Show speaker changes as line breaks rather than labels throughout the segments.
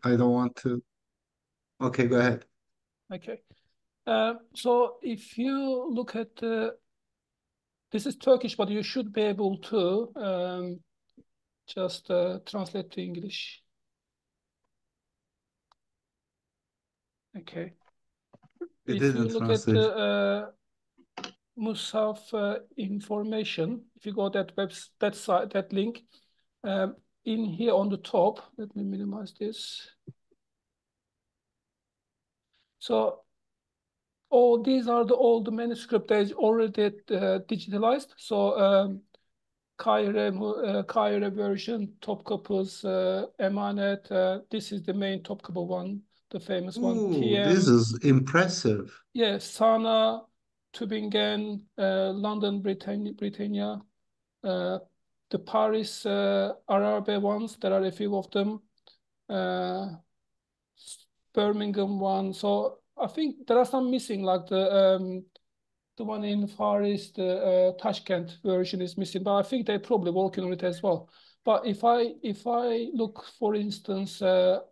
I don't want to. Okay, go ahead.
Okay. So if you look at this is Turkish, but you should be able to just translate to English. Okay.
It
If you
didn't
look at
translate.
the Musaf information, if you go that site, that link, in here on the top, let me minimize this. So these are all the manuscript that is already digitalized. So Kahire version, Topkapı's Emanet. This is the main Topkapı one, the famous one.
Ooh, this
TM,
is impressive.
yeah, Sana, Tübingen, London, Britannia, the Paris Arabe ones. There are a few of them. Birmingham one. So I think there are some missing, like the one in Far East, the Tashkent version is missing, but I think they're probably working on it as well. But if I look, for instance, the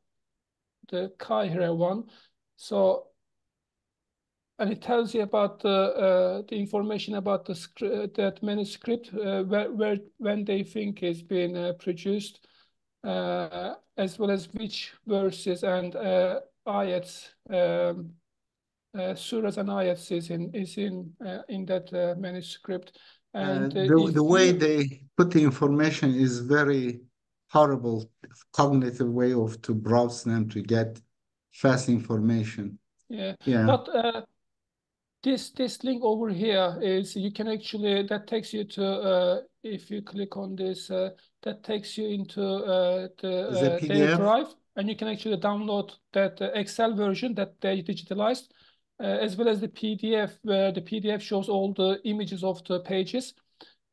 Kahire one, so and it tells you about the information about that manuscript, where when they think it's been produced, as well as which verses and ayats. Surahs and ayats is in that manuscript, and
The
if
way
you
they put the information is very horrible cognitive way of to browse them to get fast information.
yeah,
Yeah.
but this link over here is you can actually that takes you to if you click on this that takes you into
Is a
their
PDF?
drive, and you can actually download that Excel version that they digitalized, as well as the PDF, where the PDF shows all the images of the pages.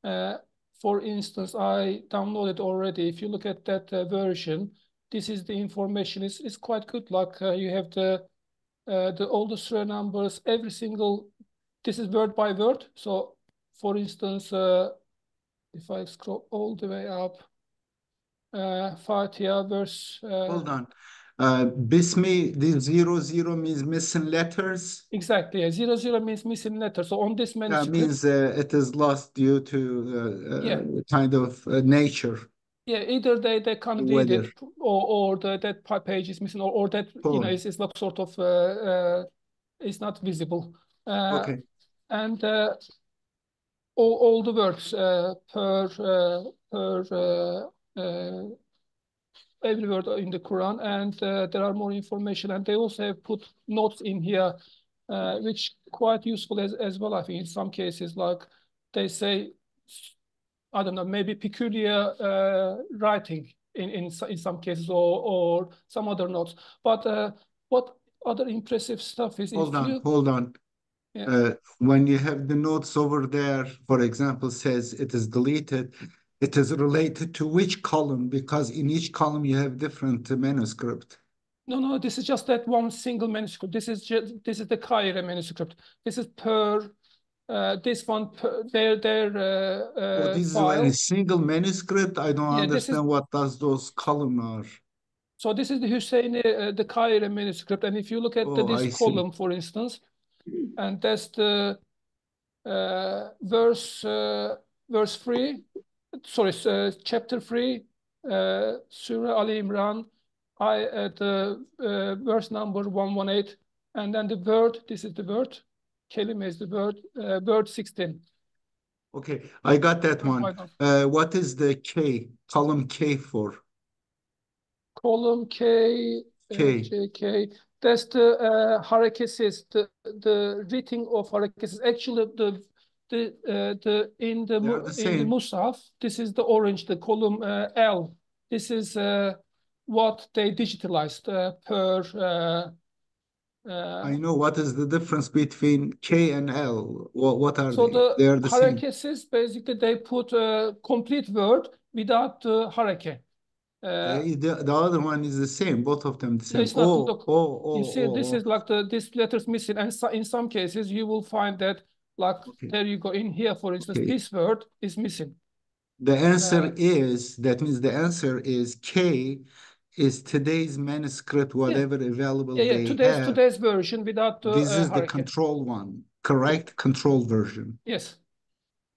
For instance, I downloaded already. If you look at that version, this is the information. It's quite good. Like you have all the serial numbers, every single. This is word by word. So, for instance, if I scroll all the way up, Fatiha verse.
Hold on. Bismi, the 00 means missing letters.
Exactly. Yeah. 00 means missing letter. So on this
That
manuscript,
means it is lost due to
yeah.
kind of nature,
Yeah, either they can't read
weather.
it, or that page is missing, or that
Cool.
it's like sort of it's not visible,
Okay.
and all the words per every word in the Quran, and there are more information, and they also have put notes in here, which quite useful as well. I think in some cases, like they say, I don't know, maybe peculiar writing in some cases, or some other notes. But what other impressive stuff is
Hold
if
on,
you,
hold on.
yeah.
When you have the notes over there, for example, says it is deleted, it is related to which column? Because in each column you have different manuscript.
No, this is just that one single manuscript. This is the Cairo manuscript. This is per this one per their
Oh, this is a
file.
single manuscript. I don't
Yeah,
understand what does those column are.
so this is the Husseini, the Cairo manuscript, and if you look at
Oh,
this
I see.
column, for instance, and that's the verse 3, sorry, chapter 3, Surah Al Imran, the verse number 118, and then the word, this is the word, kelime is the word 16.
Okay, I got that one.
Pardon.
What is the K, column K for?
Column K,
K.
JK, that's the hareketsiz, the reading of hareketsiz. Actually,
They are the
in the
same.
Musaf, this is the orange, the column L. This is what they digitalized per.
I know what is the difference between K and L. What are
So
they?
the
They are the same.
hareketsiz, basically they put a complete word without the hareke.
The other one is the same. Both of them the
No,
same.
it's not. Look, you see, this
Oh.
is like this letter's missing, and so, in some cases you will find that, like
Okay.
there you go in here, for instance,
Okay.
this word is missing.
The
Uh,
answer is, that means the answer is K is today's manuscript, whatever available
Yeah.
they have.
Today's version without the
This is the
hareket.
control one, correct? Control version.
Yes.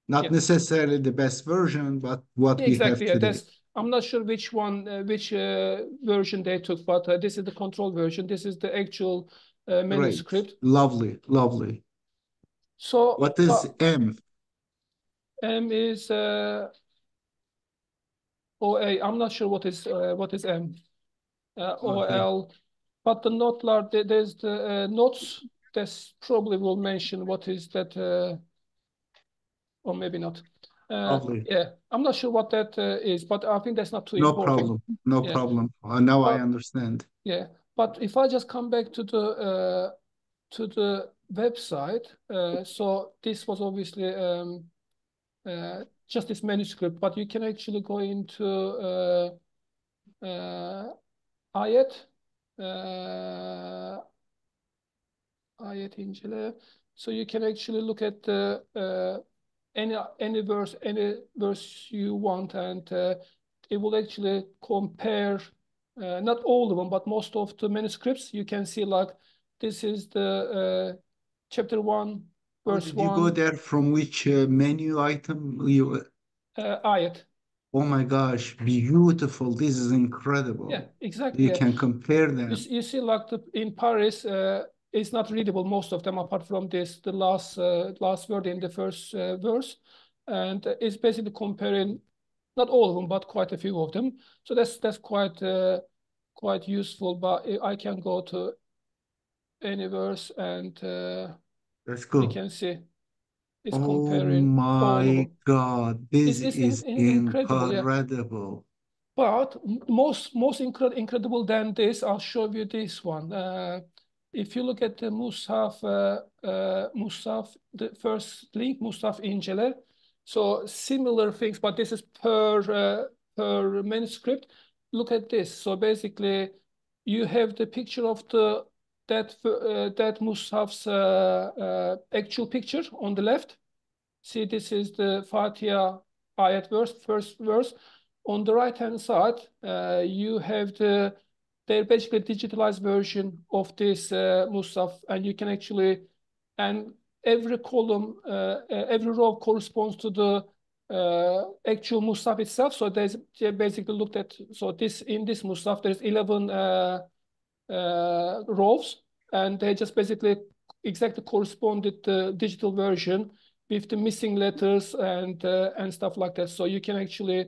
Not
Yeah.
necessarily the best version, but what we have
Exactly. Yeah,
today.
I'm not sure which one, which version they took, but this is the control version. This is the actual
Great.
manuscript.
Lovely, lovely.
So,
What is
but
M?
M is OA. I'm not sure what is M.
Okay.
OL. But the notlar, there's the notes. This probably will mention what is that, or maybe not.
Lovely.
Yeah, I'm not sure what that is, but I think that's not too
No
important.
problem. No
Yeah,
problem. Now I
but
understand.
yeah, but if I just come back to the website, so this was obviously just this manuscript, but you can actually go into ayet, uh, ayet incele. So you can actually look at the any verse you want, and it will actually compare not all of them, but most of the manuscripts. You can see like this is the chapter 1,
Oh,
verse
did you go
1,
there from which menu item you?
ayet.
Oh my gosh, beautiful. This is
Yeah,
incredible.
exactly.
You
Yeah.
can compare them.
You see like in Paris, it's not readable, most of them, apart from this, the last word in the first verse. And it's basically comparing, not all of them, but quite a few of them. So that's quite useful, but I can go to any verse and
Let's
we
go.
can see it's
Oh
comparing all of
my
them.
God, this
It's
is
incredible, yeah.
incredible.
But most incredible than this, I'll show you this one. If you look at the Musaf, the first link, Musaf İncele. So similar things, but this is per manuscript. Look at this. So basically, you have the picture of that Musaf's actual picture on the left. See, this is the Fatiha ayat verse, first verse. On the right-hand side, you have their basically digitalized version of this Musaf, and you can actually, and every column, every row corresponds to the actual Musaf itself. So there's basically looked at, so in this Musaf, there's 11 rows, and they just basically exactly corresponded the digital version with the missing letters and stuff like that. So you can actually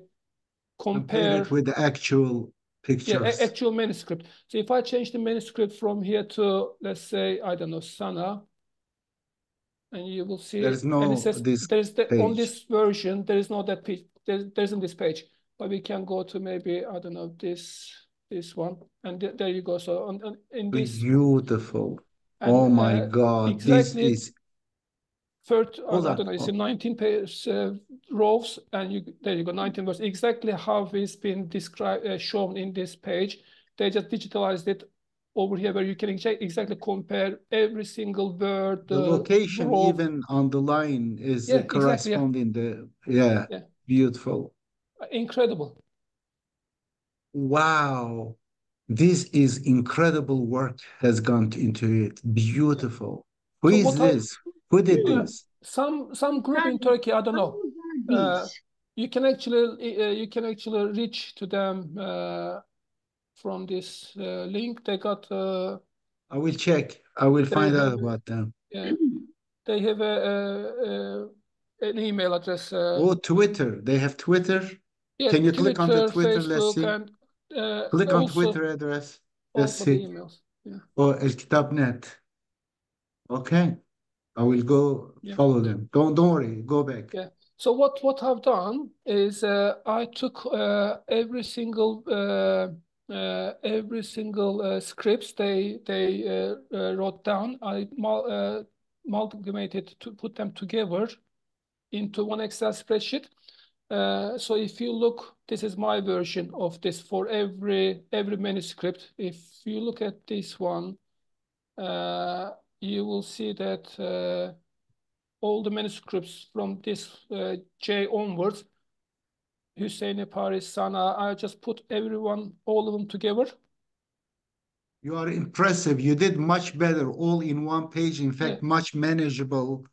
Compare
compare,
it with the actual
yeah,
pictures.
actual manuscript. So if I change the manuscript from here to, let's say, I don't know, Sana, and you will see,
There's
and it
no
says
this
on
page.
this version, there is no that page, there isn't this page, but we can go to maybe, I don't know, this one, and there you go. So in this,
Beautiful.
and
Oh my God, this
exactly
is,
third,
hold
I
on.
don't know, it's in 19 page, rows, and there you go, 19 verse, exactly how it's been described, shown in this page. They just digitalized it over here where you can exactly compare every single word,
The location
row.
even on the line is
Yeah, exactly. Yeah,
corresponding yeah,
yeah,
beautiful.
incredible.
Wow. This is incredible work has gone into it. Beautiful. Who
So
is
what I
this? Who did
uh,
this?
some group in Turkey, I don't know. You can actually reach to them from this link. They got
I will check. I will
they
find out
have
about them.
yeah, they have an email address.
Oh, Twitter. They have Twitter.
Yeah,
Can you click on the
Twitter,
Twitter? Let's
Facebook,
see.
and
Click on Twitter
also
address. Let's
the
see.
emails. Yeah,
Oh, El Kitab.net. Okay. I will go
yeah.
follow them. Don't worry. Go back.
Yeah. So what I've done is I took every single scripts they wrote down. I amalgamated to put them together into one Excel spreadsheet. So if you look, this is my version of this for every manuscript. If you look at this one, you will see that. All the manuscripts from this J onwards, Hüseyin, Paris, Sana. I just put everyone, all of them together.
You are impressive. You did much better all in one page. In
Yeah,
fact, much manageable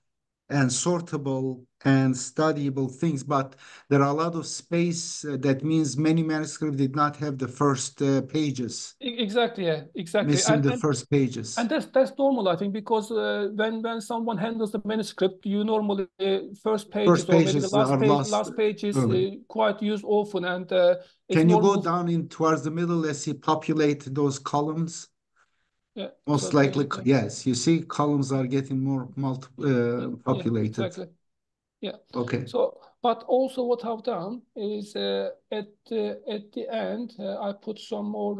and sortable and studyable things. But there are a lot of space. That means many manuscripts did not have the first pages,
exactly. Yeah, exactly.
missing
And
the
and
first pages.
and that's normal, I think, because when someone handles the manuscript, you normally first pages
First
or maybe the
pages are lost
last page is
early.
quite used often, and it's
Can you go
normal.
down in towards the middle? Let's see, populate those columns.
Yeah. So
Most
there,
likely,
yeah,
yes. You see, columns are getting more
yeah,
populated.
exactly. Yeah.
Okay.
So, but also what I've done is at the end, I put some more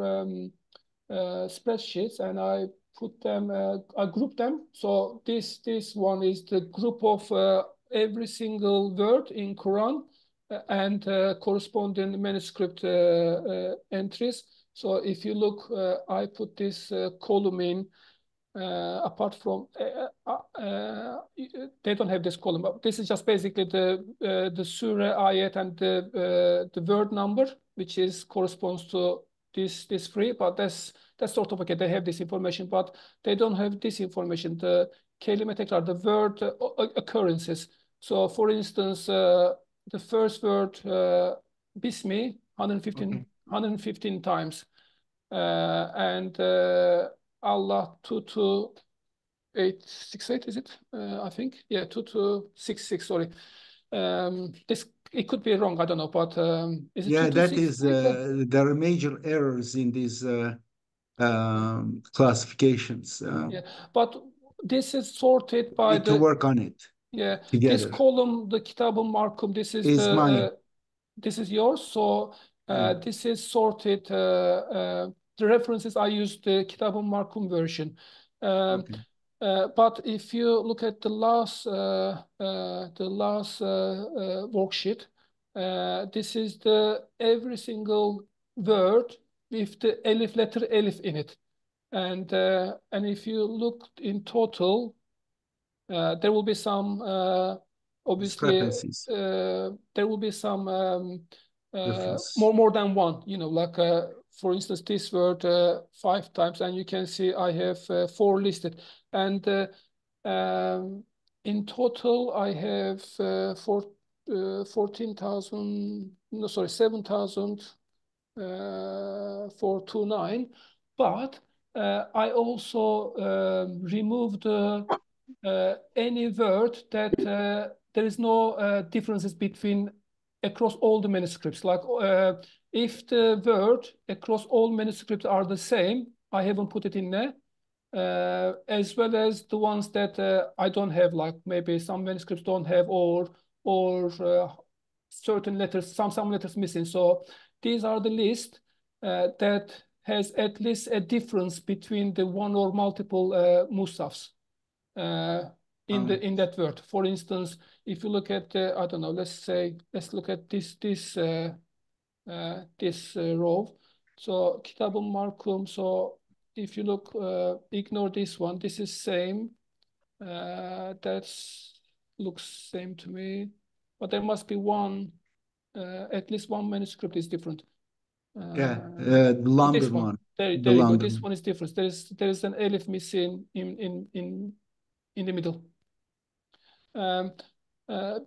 spreadsheets and I put them, I group them. So this one is the group of every single word in Quran and corresponding manuscript entries. So if you look, I put this column in apart from they don't have this column, but this is just basically the surah ayat and the word number, which is corresponds to this three. But that's sort of okay. They have this information, but they don't have this information. The kelime tekrar, the word occurrences. So, for instance, the first word bismi
Okay.
115 times, and Allah 2268, is it? I think. Yeah, 2266, sorry. This, it could be wrong, I don't know, but is it
Yeah, that is,
2268?
there are major errors in these classifications.
Yeah, but this is sorted
We
by
need to
the,
work on it
yeah, this
together.
column, the Kitab-ı Markum,
Is mine.
this is yours. So
Yeah.
this is sorted. The references, I use the Kitab-ı Markum version. Um,
Okay.
but if you look at the last worksheet, this is the every single word with the elif letter elif in it. And if you look in total, there will be some obviously
Discrepancies,
there will be some
difference.
more than one. You know, like for instance, this word five times, and you can see I have four listed, and in total I have 14,000. No, sorry, 7,000. 429, but I also removed any word that there is no differences between across all the manuscripts. Like if the word across all manuscripts are the same, I haven't put it in there. As well as the ones that I don't have, like maybe some manuscripts don't have, or certain letters, some letters missing. So these are the list that has at least a difference between the one or multiple mushafs uh, in that word. For instance, if you look at I don't know, let's look at this row. So Kitab-ı Markum. So if you look, ignore this one. This is same. That's looks same to me, but there must be one. At least one manuscript is different.
Yeah,
Uh,
the longer
this one.
one, the
There you go.
longer
This
one.
one is different. There is an elif missing in the middle. Um,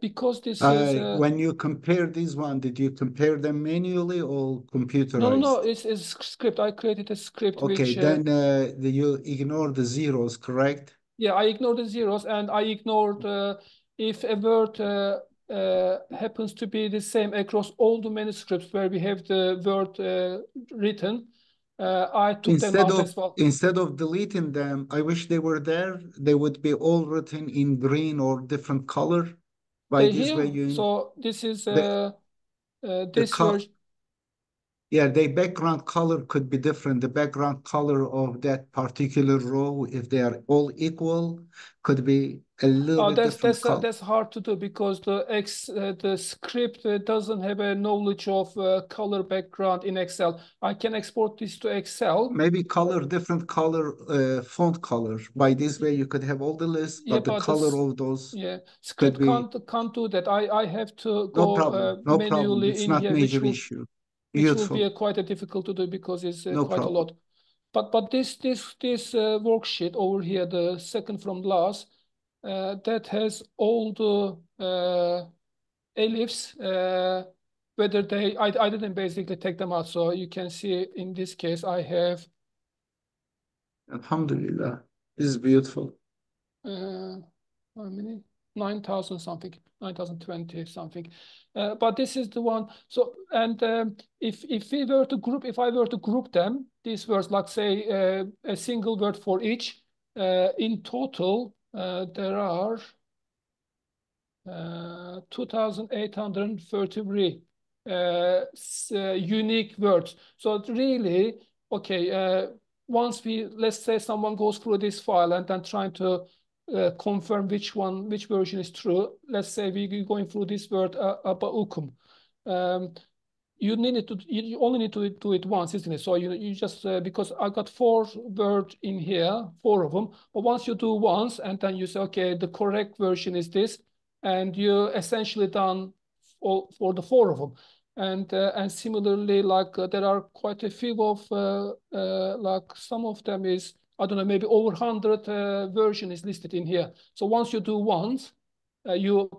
because this is
When you compare these one, did you compare them manually or
no.
computerized?
It's script. I created a script
Okay,
which
then you ignore the zeros, correct?
yeah, I ignored the zeros, and I ignored if a word happens to be the same across all the manuscripts where we have the word written. I took them
Instead
out
of
as well.
instead of deleting them, I wish they were there. They would be all written in green or different color. By
They
this way,
here.
you
So this is
the
this
col
version.
Yeah, the background color could be different. The background color of that particular row, if they are all equal, could be a little bit different color.
That's hard to do because the script doesn't have a knowledge of color background in Excel. I can export this to Excel.
Maybe color, different color, font color. By this way, you could have all the lists,
Yeah,
but the
but
color
this
of those
yeah
could
script
be
can't do that. I have to
no
go
problem, no problem.
manually
It's
in
not
here,
major issue.
which will be
Beautiful,
quite a difficult to do because it's
no
quite a
problem.
lot. But this worksheet over here, the second from last, that has all the ellipse. Whether I didn't basically take them out, so you can see in this case I have
Alhamdulillah, this is beautiful.
uh, how many? 9,000 something, 9,020 something. But this is the one. So, and if we were to group, if I were to group them, these words, like say a single word for each, in total, there are 2,833 unique words. So it really, okay, once let's say someone goes through this file and then trying to confirm which version is true. Let's say we're going through this word abaukum. Um, you only need to do it once, isn't it? So you just because I got four words in here, four of them. But once you do once and then you say, okay, the correct version is this, and you essentially done for the four of them. And similarly, like there are quite a few of like some of them is I don't know, maybe over 100 version is listed in here. So once you do once, you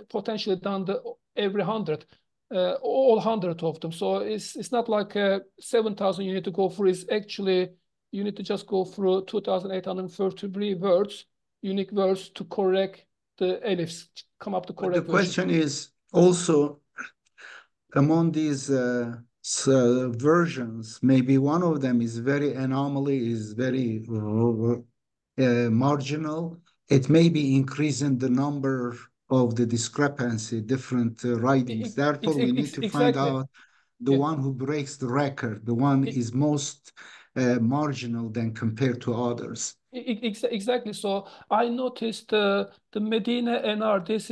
potentially done the every 100 all 100 of them. So it's not like 7,000 you need to go through. It's actually, you need to just go through 2,833 words, unique words to correct the ellipse, come up the
But the
correct version.
question is also among these versions, maybe one of them is very anomaly, is very marginal. It may be increasing the number of the discrepancy, different writings. Therefore, we need to find
Exactly.
out the
Yeah.
one who breaks the record, the one is most marginal than compared to others.
Exactly. So I noticed the Medina NR. This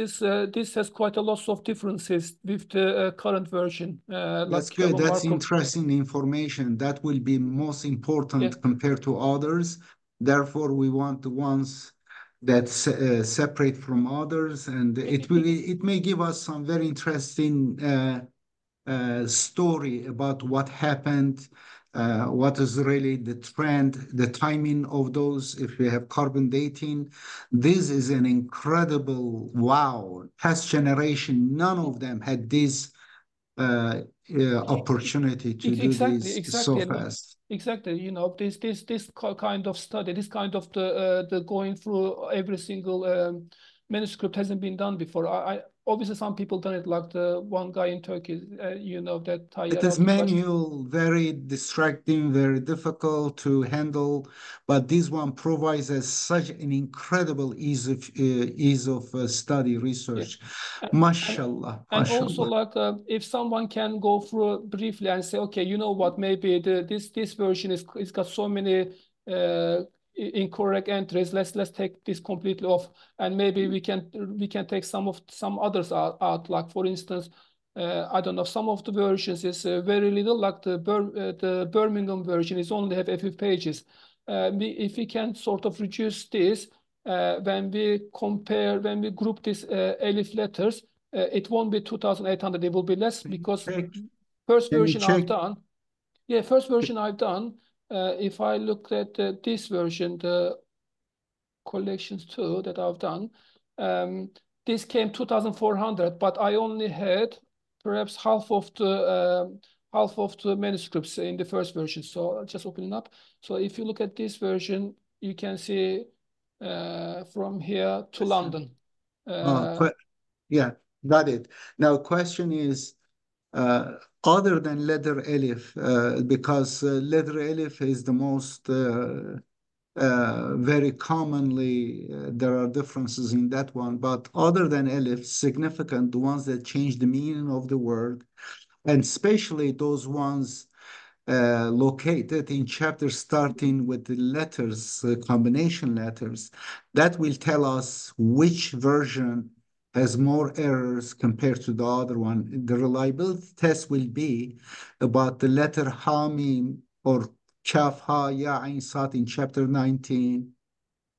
has quite a lot of differences with the current version,
That's
like you have
good.
a
That's
markup.
interesting information. That will be most
Yeah.
important compared to others. Therefore, we want the ones that separate from others, and it may give us some very interesting story about what happened, what is really the trend, the timing of those, if we have carbon dating. This is an incredible wow. Past generation, none of them had this opportunity to do
Exactly,
this so
exactly,
fast.
exactly. You know, this kind of study, this kind of the going through every single manuscript hasn't been done before. I obviously some people done it, like the one guy in Turkey, you know, that
It
Tayyar
is
Altıtaş.
manual, very distracting, very difficult to handle, but this one provides us such an incredible ease of study
Yeah.
research.
And and
Mashallah,
and also
mashallah.
like if someone can go through briefly and say, okay, you know what, maybe this version is it's got so many incorrect entries. Let's take this completely off, and maybe we can take some others out. Like for instance, I don't know, some of the versions is very little. Like the Birmingham version is only have a few pages. If we can sort of reduce this when we group these elif letters, it won't be 2,800, it will be less
Can you
because
check?
first
Can you
version I've
check?
done, yeah, first version I've done, if I look at this version, the collections too that I've done, um, this came 2,400, but I only had perhaps half of the manuscripts in the first version. So I'll just open it up. So if you look at this version, you can see from here to
Question.
London.
Uh,
Uh,
que- yeah, got it. Now, question is, uh, other than letter Elif, because letter Elif is the most very commonly, there are differences in that one, but other than Elif, significant, the ones that change the meaning of the word, and especially those ones located in chapters starting with the letters, combination letters, that will tell us which version has more errors compared to the other one. The reliability test will be about the letter Ha, Mim, or Kaf, Ha, Ya, Ain, Sad in chapter 19,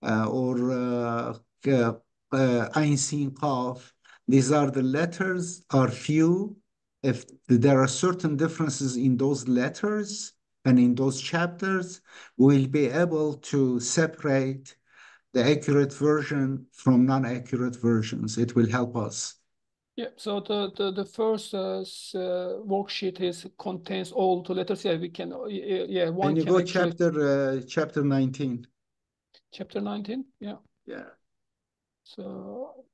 or Ain, Sin, Qaf. These are the letters are few. If there are certain differences in those letters and in those chapters, we'll be able to separate the accurate version from non-accurate versions. It will help us.
Yeah, so the first worksheet contains all the letters. Yeah, we can yeah,
Can
one
you
can
go
actually
chapter 19?
chapter 19, yeah.
Yeah.
So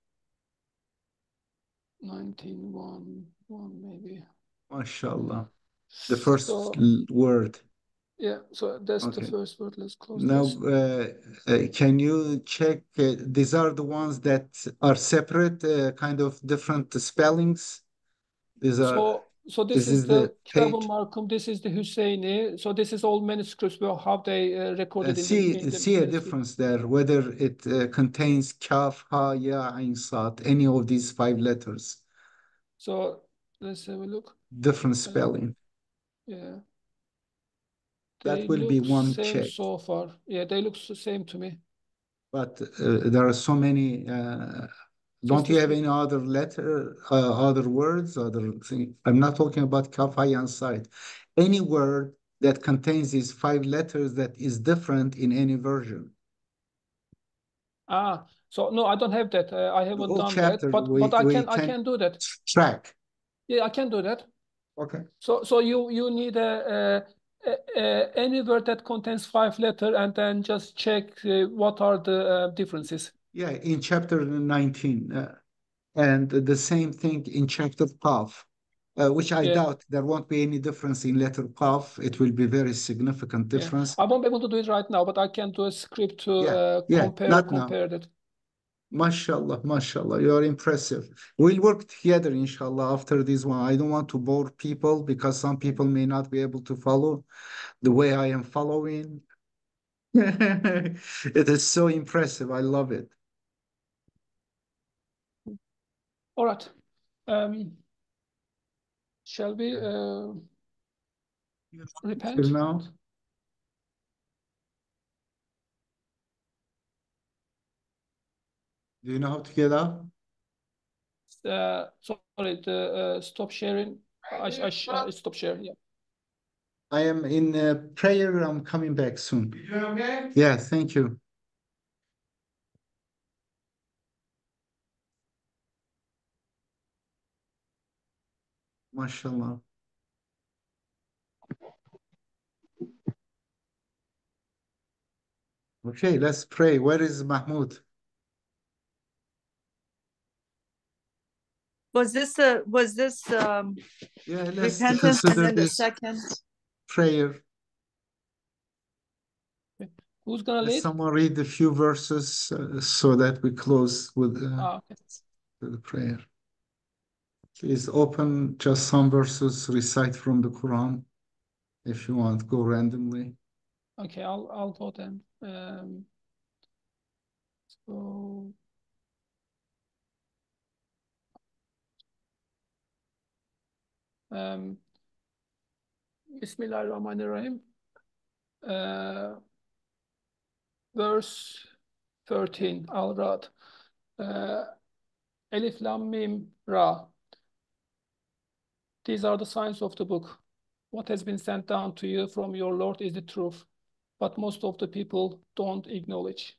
19, one maybe.
MashaAllah. The first
So
word.
yeah, so that's the
Okay.
first word. Let's close
Now,
this.
can you check? These are the ones that are separate, kind of different spellings. These are.
So this
This
is
is
the
the
Kitab-ı
page.
Markum, this is the Hüseyini. So this is all manuscripts, well, how they recorded in the
See a
manuscript.
difference there, whether it contains kaf, ha, ya, ain, sad, any of these five letters.
So let's have a look.
Different
Uh,
spelling.
yeah,
That
they
will be
look
one
same
check.
so far. Yeah, they look the same to me.
But there are so many.
Just
Don't you
this
have
one.
any other letter, other words, other thing? I'm not talking about kaf, ha, ya, and sad. Any word that contains these five letters that is different in any version.
Ah, so no, I don't have that. I
The
haven't
whole
done that.
chapter
But
we
I
can
can do that.
track.
Yeah, I can do that.
Okay.
So you need any word that contains five letter and then just check what are the differences.
Yeah, in chapter 19, and the same thing in chapter Qaf, which I
Yeah,
doubt there won't be any difference in letter Qaf. It will be very significant
yeah.
difference.
I won't be able to do it right now, but I can do a script to
Yeah, yeah, not now.
compare that.
MashaAllah, MashaAllah, you are impressive. We'll work together, inshallah, after this one. I don't want to bore people because some people may not be able to follow the way I am following. It is so impressive. I love it.
All right. Shall we
Till
repent?
now, do you know how to get up?
Sorry, the stop sharing. I stop sharing. Yeah.
I am in prayer. I'm coming back soon. You okay? Yeah, thank you. MashaAllah. Okay, let's pray. Where is Mahmoud?
Was this
Yeah, let's
repentance and
consider
then the
this
second?
prayer.
Okay. Who's gonna
Let
lead?
someone read a few verses so that we close with
Okay.
the prayer. Please open just some verses, recite from the Quran. If you want, go randomly.
Okay, I'll go then. So um, Bismillahirrahmanirrahim. Verse 13. I'll read. Elif Lam Mim Ra. These are the signs of the book. What has been sent down to you from your Lord is the truth, but most of the people don't acknowledge.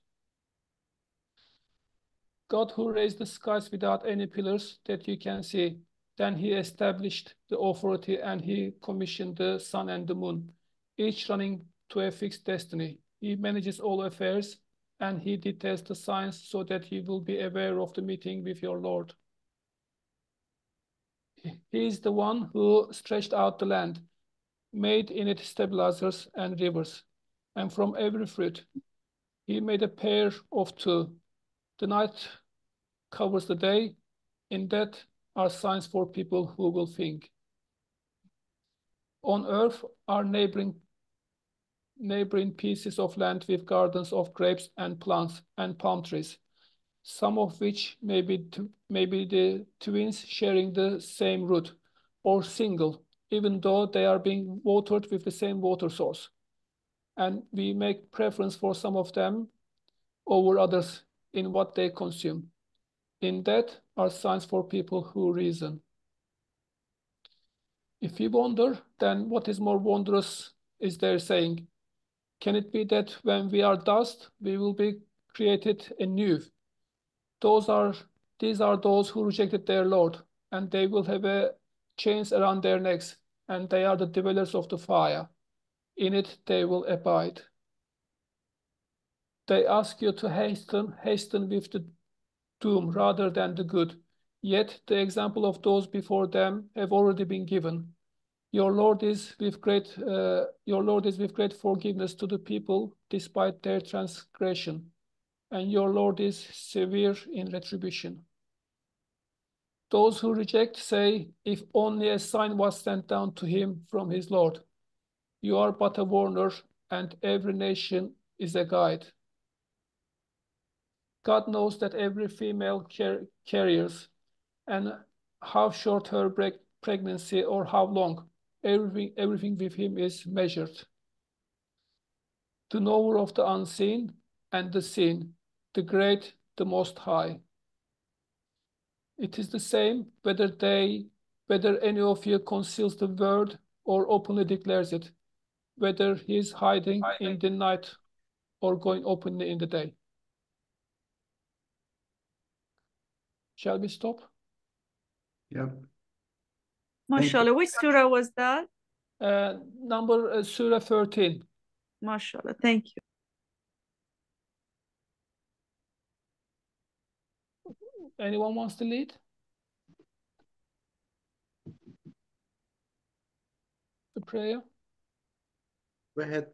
God who raised the skies without any pillars that you can see. Then he established the authority and he commissioned the sun and the moon, each running to a fixed destiny. He manages all affairs and he details the signs so that you will be aware of the meeting with your Lord. He is the one who stretched out the land, made in it stabilizers and rivers, and from every fruit he made a pair of two. The night covers the day. In that are signs for people who will think. On earth are neighboring pieces of land with gardens of grapes and plants and palm trees, some of which may be the twins sharing the same root, or single, even though they are being watered with the same water source. And we make preference for some of them over others in what they consume. In that are signs for people who reason. If we wonder, then what is more wondrous is their saying? Can it be that when we are dust, we will be created anew? These are those who rejected their Lord, and they will have a chains around their necks, and they are the dwellers of the fire. In it they will abide. They ask you to hasten with the doom rather than the good. Yet the example of those before them have already been given. Your Lord is with great forgiveness to the people despite their transgression, and your Lord is severe in retribution. Those who reject say, if only a sign was sent down to him from his Lord. You are but a warner, and every nation is a guide. God knows that every female carries, and how short her pregnancy or how long. Everything with him is measured. The knower of the unseen and the seen, the great, the most high. It is the same whether any of you conceals the word or openly declares it, whether he is hiding in the night or going openly in the day. Shall we stop?
Yep.
MashaAllah. Which surah was that?
Surah 13.
MashaAllah. Thank you.
Anyone wants to lead? The prayer?
Go ahead.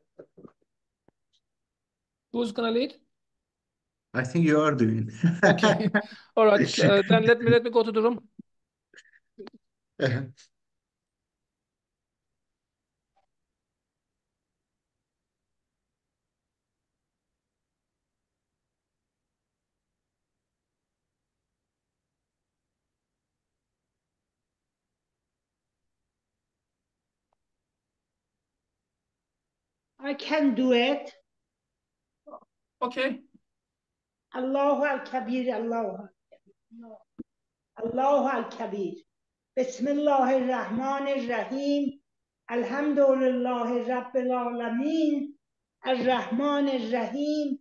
Who's gonna lead?
I think you are doing.
Okay. All right. Then let me go to the room.
I can do it.
Okay.
Allahu al-Kabir, Allahu al-Kabir. Bismillahir Rahmanir Rahim. Alhamdulillahi Rabbil Alameen. Ar-Rahmanir Rahim.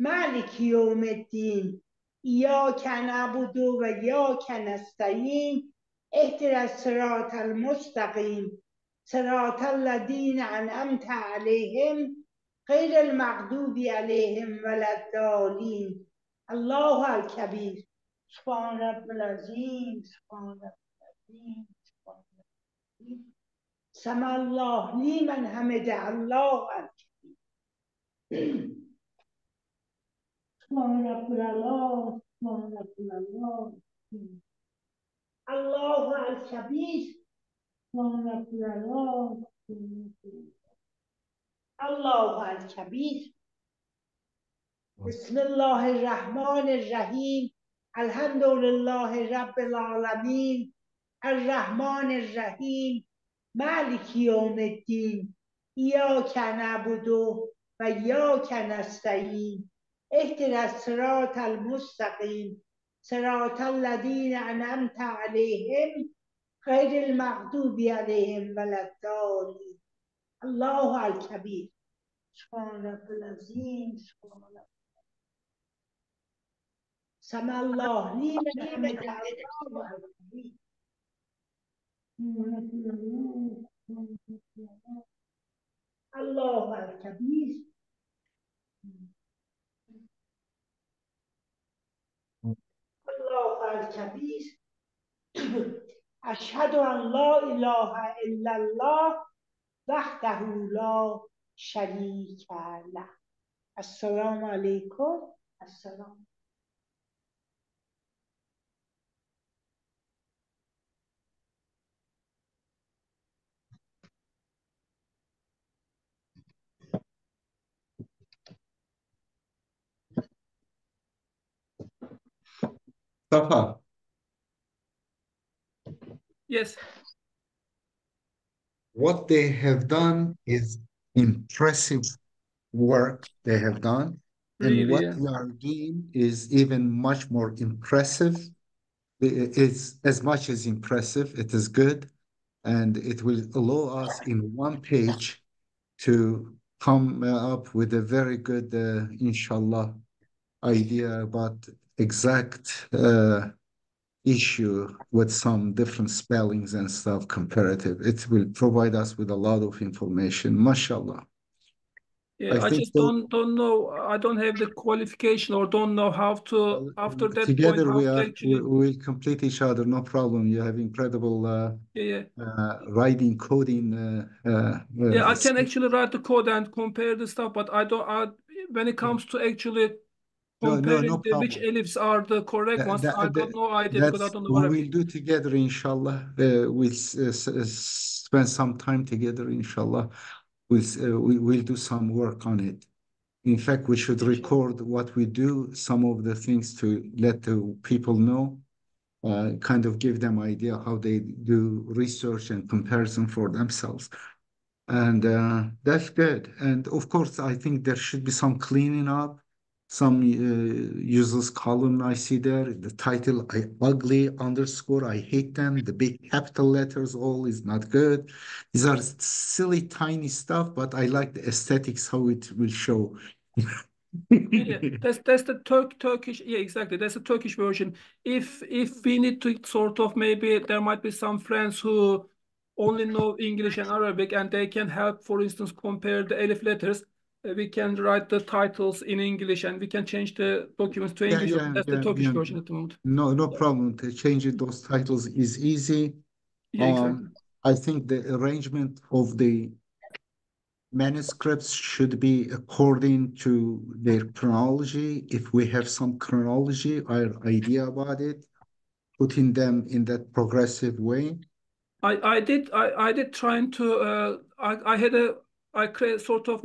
Maliki Yawmiddin. إياك نعبد وإياك نستعين اهدنا الصراط المستقيم صراط الذين أنعمت عليهم غير المغضوب عليهم ولا الضالين الله الكبير سبحان رب العظيم سبحان رب العظيم سبحان رب العظيم سمع الله لمن حمده الله الكبير سبحان رب العلا سبحان رب العلا الله الكبير سبحان رب العلا الله الكبير بسم الله الرحمن الرحيم الحمد لله رب العالمين الرحمن الرحيم مالك يوم الدين إياك نعبد وإياك نستعين اهدنا الصراط المستقيم صراط الذين أنعمت عليهم غير المغضوب عليهم ولا الضالين الله الكبير سبحان رب العظيم سبحان رب سمع الله لمن حمده الله الكبير الله الكبير الله الكبير أشهد أن لا إله إلا الله وحده لا شريك له السلام عليكم السلام
Mustafa,
Yes,
what they have done is impressive work they have done. And
really.
what
Yeah.
you are doing is even much more impressive. It's as much as impressive. It is good. And it will allow us in one page to come up with a very good, inshallah, idea about exact issue with some different spellings and stuff comparative. It will provide us with a lot of information. Mashallah. I
Yeah, I
think
just don't know. I don't have the qualification or don't know how to after that point
together
how to actually.
we will complete each other. No problem. You have incredible
Yeah, yeah.
writing, coding
Yeah, I can
skills.
actually write the code and compare the stuff, but I don't. When it comes to actually
No
comparing which
problem.
ellipses are the correct
That,
ones, I
that,
got
that-
no idea because I
that's
don't know
we
Arabic.
will do together, inshallah. We'll spend some time together, inshallah. We will do some work on it. In fact, we should
Inshallah.
record what we do, some of the things to let the people know, kind of give them idea how they do research and comparison for themselves. And that's good. And of course, I think there should be some cleaning up, some useless column I see there. The title, ugly underscore, I hate them. The big capital letters, all is not good. These are silly, tiny stuff, but I like the aesthetics, how it will show.
Yeah, yeah. That's the Turkish. Yeah, exactly. That's the Turkish version. If we need to sort of maybe there might be some friends who only know English and Arabic and they can help, for instance, compare the Elif letters. We can write the titles in English and we can change the documents to
Yeah,
English.
yeah,
That's the
yeah,
Turkish
yeah.
version at the moment.
No
Yeah,
problem. To change it, those titles is easy.
yeah, exactly.
Um, I think the arrangement of the manuscripts should be according to their chronology. If we have some chronology or idea about it, putting them in that progressive way.
I did trying to I had a I create sort of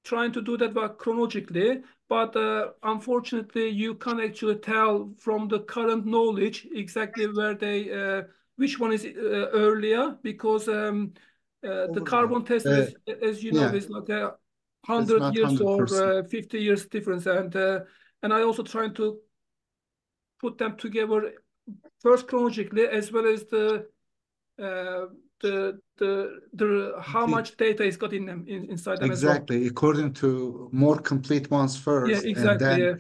trying to do that work chronologically, but unfortunately you can't actually tell from the current knowledge exactly where they which one is earlier because the
Overlap.
carbon test as you know
Yeah,
is like a
it's
100
not
years or
100%.
50 years difference and I also trying to put them together first chronologically as well as uh, the how
Complete.
much data is got in them inside them as well.
Exactly. According to more complete ones
Yeah,
first, and
exactly.
then
Yeah.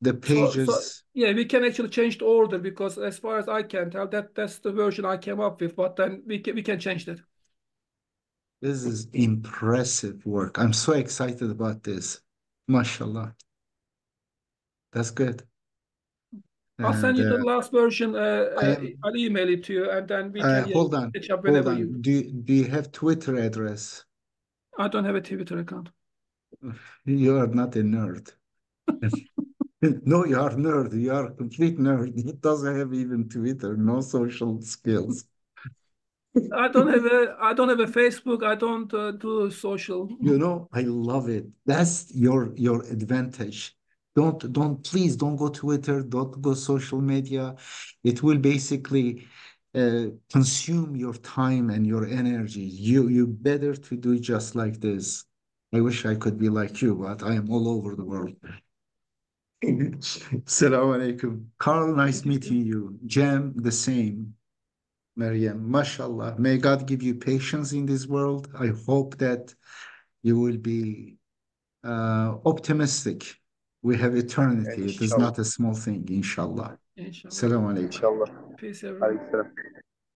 the
So
pages.
yeah, we can actually change the order because as far as I can tell, that's the version I came up with. But then we can change that.
This is impressive work. I'm so excited about this. MashaAllah. That's good.
I'll send
And
you the last version.
I am,
I'll email it to you, and then we can yeah
hold on,
catch up
hold
whenever you.
on. Do you have Twitter address?
I don't have a Twitter account.
You are not a nerd. No, you are nerd. You are a complete nerd. He doesn't have even Twitter, no social skills.
I don't have a Facebook. I don't do social.
You know, I love it. That's your advantage. Please don't go Twitter, don't go social media. It will basically consume your time and your energy. You better to do just like this. I wish I could be like you, but I am all over the world. Assalamu alaikum. Carl, nice meeting you. Jam, the same. Maryam, mashallah. May God give you patience in this world. I hope that you will be optimistic. We have eternity. It is
Inshallah.
not a small thing, inshallah.
Inshallah.
Assalamu alaikum.
Inshallah.
Peace, everyone.
Alayhi salam.